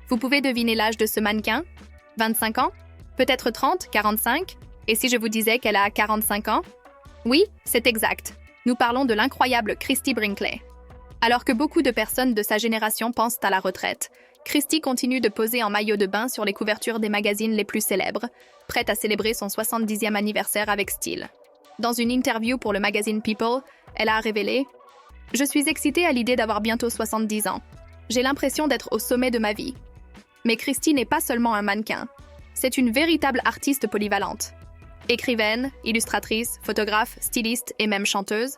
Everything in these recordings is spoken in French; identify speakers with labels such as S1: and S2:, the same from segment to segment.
S1: Vous pouvez deviner l'âge de ce mannequin? 25 ans? Peut-être 30, 45? Et si je vous disais qu'elle a 45 ans? Oui, c'est exact. Nous parlons de l'incroyable Christie Brinkley. Alors que beaucoup de personnes de sa génération pensent à la retraite, Christie continue de poser en maillot de bain sur les couvertures des magazines les plus célèbres, prête à célébrer son 70e anniversaire avec style. Dans une interview pour le magazine People, elle a révélé « Je suis excitée à l'idée d'avoir bientôt 70 ans. J'ai l'impression d'être au sommet de ma vie. » Mais Christie n'est pas seulement un mannequin. C'est une véritable artiste polyvalente. Écrivaine, illustratrice, photographe, styliste et même chanteuse,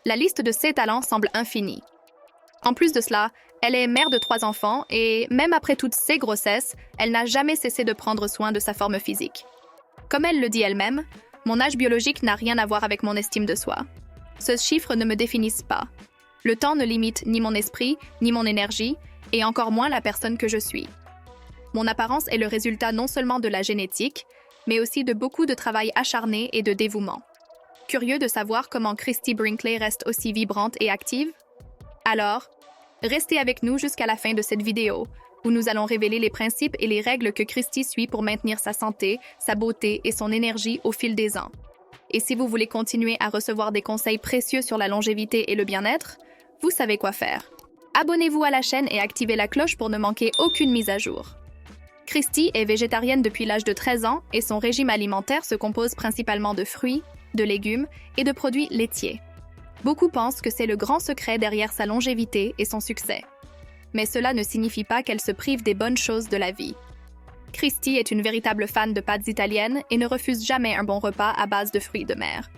S1: la liste de ses talents semble infinie. En plus de cela, elle est mère de 3 enfants et, même après toutes ses grossesses, elle n'a jamais cessé de prendre soin de sa forme physique. Comme elle le dit elle-même, « Mon âge biologique n'a rien à voir avec mon estime de soi. Ce chiffre ne me définisse pas. Le temps ne limite ni mon esprit, ni mon énergie, et encore moins la personne que je suis. Mon apparence est le résultat non seulement de la génétique, mais aussi de beaucoup de travail acharné et de dévouement. » Curieux de savoir comment Christie Brinkley reste aussi vibrante et active? Alors, restez avec nous jusqu'à la fin de cette vidéo, où nous allons révéler les principes et les règles que Christie suit pour maintenir sa santé, sa beauté et son énergie au fil des ans. Et si vous voulez continuer à recevoir des conseils précieux sur la longévité et le bien-être, vous savez quoi faire. Abonnez-vous à la chaîne et activez la cloche pour ne manquer aucune mise à jour. Christie est végétarienne depuis l'âge de 13 ans et son régime alimentaire se compose principalement de fruits, de légumes et de produits laitiers. Beaucoup pensent que c'est le grand secret derrière sa longévité et son succès. Mais cela ne signifie pas qu'elle se prive des bonnes choses de la vie. Christie est une véritable fan de pâtes italiennes et ne refuse jamais un bon repas à base de fruits de mer.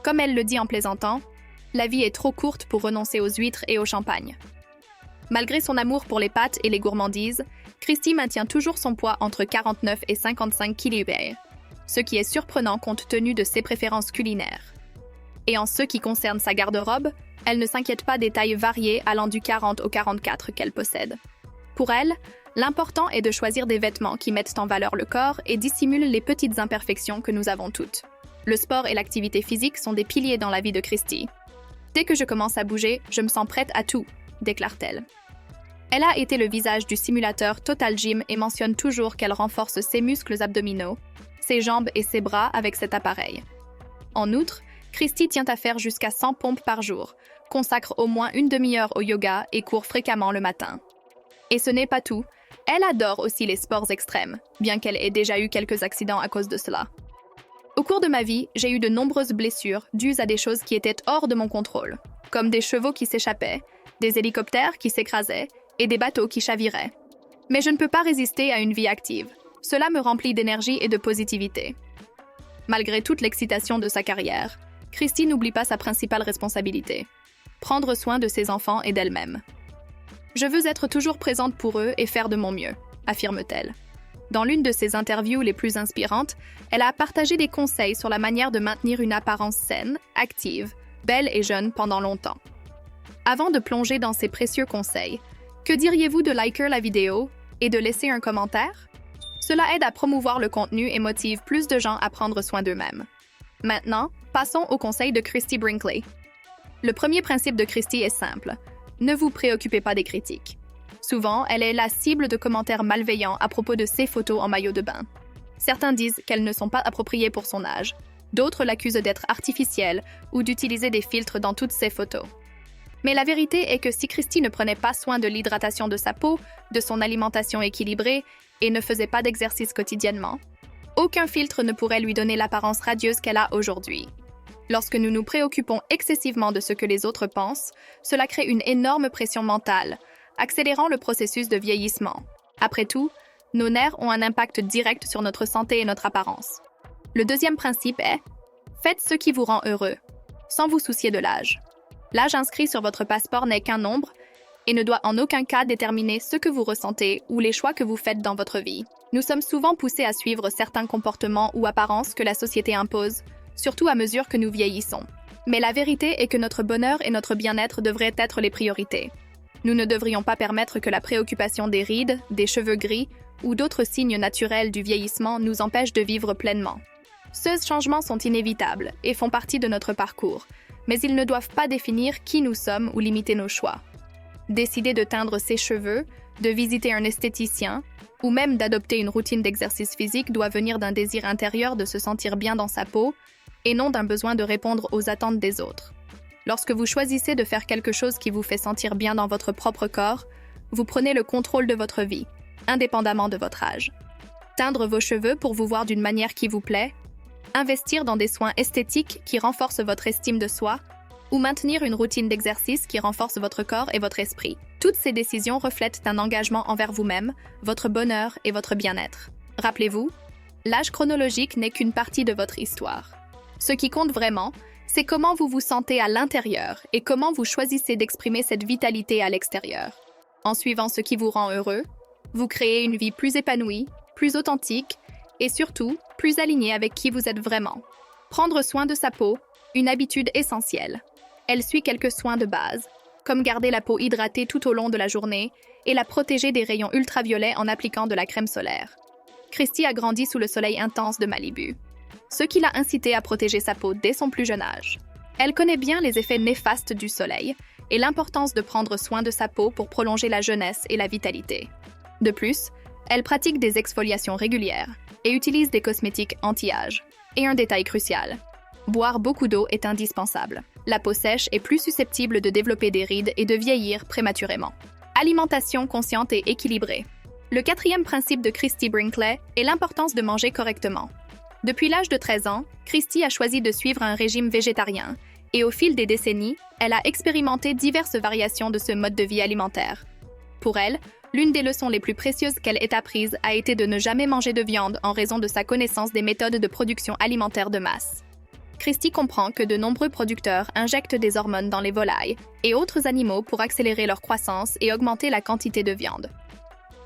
S1: Comme elle le dit en plaisantant, la vie est trop courte pour renoncer aux huîtres et au champagne. Malgré son amour pour les pâtes et les gourmandises, Christie maintient toujours son poids entre 49 et 55 kg, ce qui est surprenant compte tenu de ses préférences culinaires. Et en ce qui concerne sa garde-robe, elle ne s'inquiète pas des tailles variées allant du 40 au 44 qu'elle possède. Pour elle, l'important est de choisir des vêtements qui mettent en valeur le corps et dissimulent les petites imperfections que nous avons toutes. Le sport et l'activité physique sont des piliers dans la vie de Christie. « Dès que je commence à bouger, je me sens prête à tout », déclare-t-elle. Elle a été le visage du simulateur Total Gym et mentionne toujours qu'elle renforce ses muscles abdominaux, ses jambes et ses bras avec cet appareil. En outre, Christie tient à faire jusqu'à 100 pompes par jour, consacre au moins une demi-heure au yoga et court fréquemment le matin. Et ce n'est pas tout, elle adore aussi les sports extrêmes, bien qu'elle ait déjà eu quelques accidents à cause de cela. Au cours de ma vie, j'ai eu de nombreuses blessures dues à des choses qui étaient hors de mon contrôle, comme des chevaux qui s'échappaient, des hélicoptères qui s'écrasaient et des bateaux qui chaviraient. Mais je ne peux pas résister à une vie active. Cela me remplit d'énergie et de positivité. Malgré toute l'excitation de sa carrière, Christie n'oublie pas sa principale responsabilité, prendre soin de ses enfants et d'elle-même. « Je veux être toujours présente pour eux et faire de mon mieux », affirme-t-elle. Dans l'une de ses interviews les plus inspirantes, elle a partagé des conseils sur la manière de maintenir une apparence saine, active, belle et jeune pendant longtemps. Avant de plonger dans ces précieux conseils, que diriez-vous de liker la vidéo et de laisser un commentaire? Cela aide à promouvoir le contenu et motive plus de gens à prendre soin d'eux-mêmes. Maintenant, passons aux conseils de Christie Brinkley. Le premier principe de Christie est simple. Ne vous préoccupez pas des critiques. Souvent, elle est la cible de commentaires malveillants à propos de ses photos en maillot de bain. Certains disent qu'elles ne sont pas appropriées pour son âge. D'autres l'accusent d'être artificielle ou d'utiliser des filtres dans toutes ses photos. Mais la vérité est que si Christie ne prenait pas soin de l'hydratation de sa peau, de son alimentation équilibrée et ne faisait pas d'exercice quotidiennement, aucun filtre ne pourrait lui donner l'apparence radieuse qu'elle a aujourd'hui. Lorsque nous nous préoccupons excessivement de ce que les autres pensent, cela crée une énorme pression mentale, accélérant le processus de vieillissement. Après tout, nos nerfs ont un impact direct sur notre santé et notre apparence. Le deuxième principe est « Faites ce qui vous rend heureux, sans vous soucier de l'âge ». L'âge inscrit sur votre passeport n'est qu'un nombre et ne doit en aucun cas déterminer ce que vous ressentez ou les choix que vous faites dans votre vie. Nous sommes souvent poussés à suivre certains comportements ou apparences que la société impose, surtout à mesure que nous vieillissons. Mais la vérité est que notre bonheur et notre bien-être devraient être les priorités. Nous ne devrions pas permettre que la préoccupation des rides, des cheveux gris ou d'autres signes naturels du vieillissement nous empêche de vivre pleinement. Ces changements sont inévitables et font partie de notre parcours, mais ils ne doivent pas définir qui nous sommes ou limiter nos choix. Décider de teindre ses cheveux, de visiter un esthéticien ou même d'adopter une routine d'exercice physique doit venir d'un désir intérieur de se sentir bien dans sa peau et non d'un besoin de répondre aux attentes des autres. Lorsque vous choisissez de faire quelque chose qui vous fait sentir bien dans votre propre corps, vous prenez le contrôle de votre vie, indépendamment de votre âge. Teindre vos cheveux pour vous voir d'une manière qui vous plaît, investir dans des soins esthétiques qui renforcent votre estime de soi, ou maintenir une routine d'exercice qui renforce votre corps et votre esprit. Toutes ces décisions reflètent un engagement envers vous-même, votre bonheur et votre bien-être. Rappelez-vous, l'âge chronologique n'est qu'une partie de votre histoire. Ce qui compte vraiment, c'est comment vous vous sentez à l'intérieur et comment vous choisissez d'exprimer cette vitalité à l'extérieur. En suivant ce qui vous rend heureux, vous créez une vie plus épanouie, plus authentique et surtout plus alignée avec qui vous êtes vraiment. Prendre soin de sa peau, une habitude essentielle. Elle suit quelques soins de base, comme garder la peau hydratée tout au long de la journée et la protéger des rayons ultraviolets en appliquant de la crème solaire. Christy a grandi sous le soleil intense de Malibu, ce qui l'a incité à protéger sa peau dès son plus jeune âge. Elle connaît bien les effets néfastes du soleil et l'importance de prendre soin de sa peau pour prolonger la jeunesse et la vitalité. De plus, elle pratique des exfoliations régulières et utilise des cosmétiques anti-âge. Et un détail crucial, boire beaucoup d'eau est indispensable. La peau sèche est plus susceptible de développer des rides et de vieillir prématurément. Alimentation consciente et équilibrée. Le 4e principe de Christy Brinkley est l'importance de manger correctement. Depuis l'âge de 13 ans, Christy a choisi de suivre un régime végétarien et au fil des décennies, elle a expérimenté diverses variations de ce mode de vie alimentaire. Pour elle, l'une des leçons les plus précieuses qu'elle ait apprises a été de ne jamais manger de viande en raison de sa connaissance des méthodes de production alimentaire de masse. Christy comprend que de nombreux producteurs injectent des hormones dans les volailles et autres animaux pour accélérer leur croissance et augmenter la quantité de viande.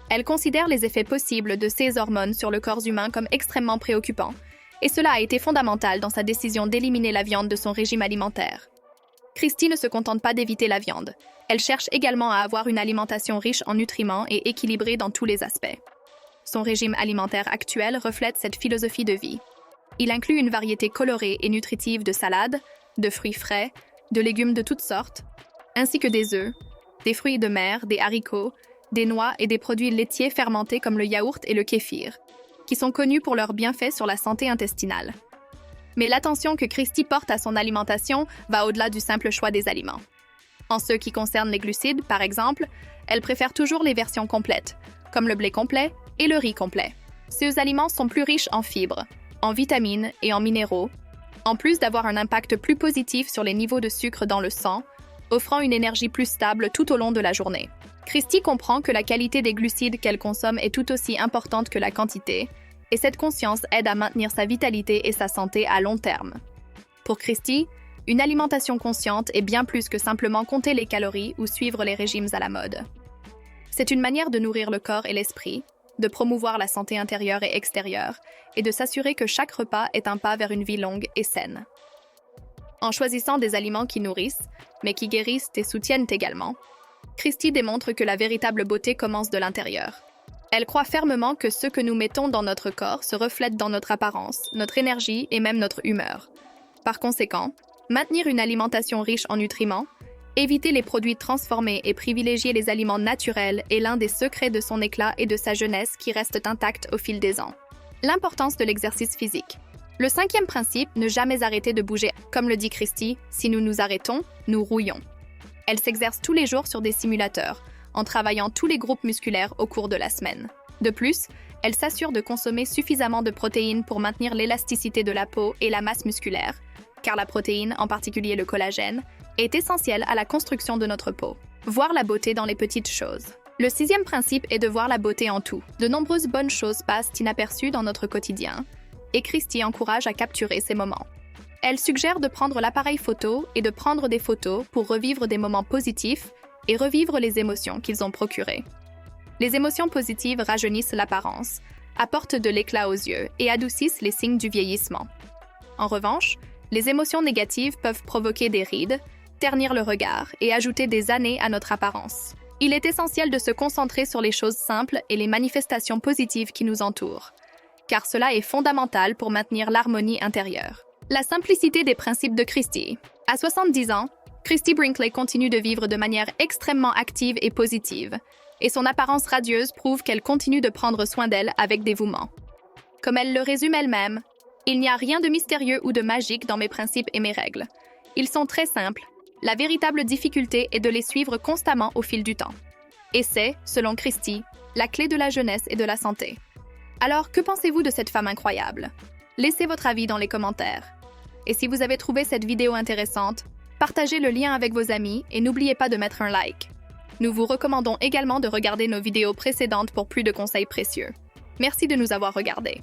S1: Elle considère les effets possibles de ces hormones sur le corps humain comme extrêmement préoccupants, et cela a été fondamental dans sa décision d'éliminer la viande de son régime alimentaire. Christy ne se contente pas d'éviter la viande. Elle cherche également à avoir une alimentation riche en nutriments et équilibrée dans tous les aspects. Son régime alimentaire actuel reflète cette philosophie de vie. Il inclut une variété colorée et nutritive de salades, de fruits frais, de légumes de toutes sortes, ainsi que des œufs, des fruits de mer, des haricots, des noix et des produits laitiers fermentés comme le yaourt et le kéfir, qui sont connus pour leurs bienfaits sur la santé intestinale. Mais l'attention que Christy porte à son alimentation va au-delà du simple choix des aliments. En ce qui concerne les glucides, par exemple, elle préfère toujours les versions complètes, comme le blé complet et le riz complet. Ces aliments sont plus riches en fibres, en vitamines et en minéraux, en plus d'avoir un impact plus positif sur les niveaux de sucre dans le sang, offrant une énergie plus stable tout au long de la journée. Christy comprend que la qualité des glucides qu'elle consomme est tout aussi importante que la quantité, et cette conscience aide à maintenir sa vitalité et sa santé à long terme. Pour Christy, une alimentation consciente est bien plus que simplement compter les calories ou suivre les régimes à la mode. C'est une manière de nourrir le corps et l'esprit, de promouvoir la santé intérieure et extérieure, et de s'assurer que chaque repas est un pas vers une vie longue et saine. En choisissant des aliments qui nourrissent, mais qui guérissent et soutiennent également, Christy démontre que la véritable beauté commence de l'intérieur. Elle croit fermement que ce que nous mettons dans notre corps se reflète dans notre apparence, notre énergie et même notre humeur. Par conséquent, maintenir une alimentation riche en nutriments, éviter les produits transformés et privilégier les aliments naturels est l'un des secrets de son éclat et de sa jeunesse qui restent intacts au fil des ans. L'importance de l'exercice physique. Le 5e principe, ne jamais arrêter de bouger. Comme le dit Christy, si nous nous arrêtons, nous rouillons. Elle s'exerce tous les jours sur des simulateurs, en travaillant tous les groupes musculaires au cours de la semaine. De plus, elle s'assure de consommer suffisamment de protéines pour maintenir l'élasticité de la peau et la masse musculaire, car la protéine, en particulier le collagène, est essentielle à la construction de notre peau. Voir la beauté dans les petites choses. Le 6e principe est de voir la beauté en tout. De nombreuses bonnes choses passent inaperçues dans notre quotidien, et Christy encourage à capturer ces moments. Elle suggère de prendre l'appareil photo et de prendre des photos pour revivre des moments positifs et revivre les émotions qu'ils ont procurées. Les émotions positives rajeunissent l'apparence, apportent de l'éclat aux yeux et adoucissent les signes du vieillissement. En revanche, les émotions négatives peuvent provoquer des rides, ternir le regard et ajouter des années à notre apparence. Il est essentiel de se concentrer sur les choses simples et les manifestations positives qui nous entourent, car cela est fondamental pour maintenir l'harmonie intérieure. La simplicité des principes de Christy. À 70 ans, Christy Brinkley continue de vivre de manière extrêmement active et positive, Et son apparence radieuse prouve qu'elle continue de prendre soin d'elle avec dévouement. Comme elle le résume elle-même, « Il n'y a rien de mystérieux ou de magique dans mes principes et mes règles. Ils sont très simples. La véritable difficulté est de les suivre constamment au fil du temps. Et c'est, selon Christie, la clé de la jeunesse et de la santé. » Alors, que pensez-vous de cette femme incroyable? Laissez votre avis dans les commentaires. Et si vous avez trouvé cette vidéo intéressante, partagez le lien avec vos amis et n'oubliez pas de mettre un like. Nous vous recommandons également de regarder nos vidéos précédentes pour plus de conseils précieux. Merci de nous avoir regardés.